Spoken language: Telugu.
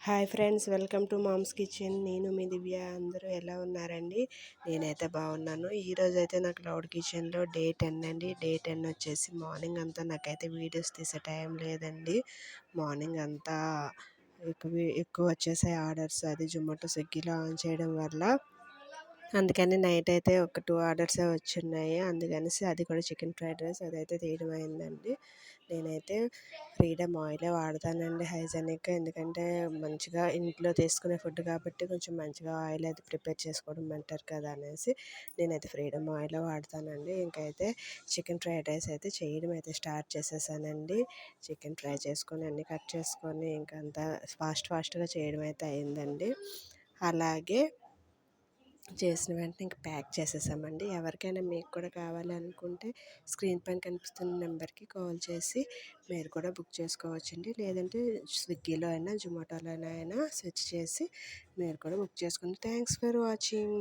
Hi friends, welcome to mom's kitchen. నేను మీ దివ్య. అందరూ ఎలా ఉన్నారండి? నేనైతే బాగున్నాను. ఈరోజు అయితే నాకు క్లౌడ్ కిచెన్లో డే 10 అండి. డే 10 వచ్చేసి మార్నింగ్ అంతా నాకైతే వీడియోస్ తీసే టైం లేదండి. మార్నింగ్ అంతా ఎక్కువ వచ్చేసాయి ఆర్డర్స్. అది జొమాటో స్విగ్గీలో ఆన్ చేయడం వల్ల అందుకని నైట్ అయితే ఒక 2 ఆర్డర్సే వచ్చున్నాయి. అందుకనేసి అది కూడా చికెన్ ఫ్రైడ్ రైస్ అదైతే తీయడం అయిందండి. నేనైతే ఫ్రీడమ్ ఆయిలే వాడతానండి, హైజెనిక్గా. ఎందుకంటే మంచిగా ఇంట్లో తీసుకునే ఫుడ్ కాబట్టి కొంచెం మంచిగా ఆయిల్ అయితే ప్రిపేర్ చేసుకోవడం బెటర్ కదా అనేసి నేనైతే ఫ్రీడమ్ ఆయిలే వాడతానండి. ఇంకైతే చికెన్ ఫ్రైడ్ రైస్ అయితే చేయడం అయితే స్టార్ట్ చేసేసానండి. చికెన్ ఫ్రై చేసుకొని అన్నీ కట్ చేసుకొని ఇంకంతా ఫాస్ట్గా చేయడం అయితే అయిందండి. అలాగే చేసిన వెంటనే ఇంక ప్యాక్ చేసేసామండి. ఎవరికైనా మీకు కూడా కావాలనుకుంటే స్క్రీన్ పైన కనిపిస్తున్న నెంబర్కి కాల్ చేసి మీరు కూడా బుక్ చేసుకోవచ్చండి. లేదంటే స్విగ్గీలో అయినా జొమాటోలో అయినా స్విచ్ చేసి మీరు కూడా బుక్ చేసుకోండి. Thanks for watching.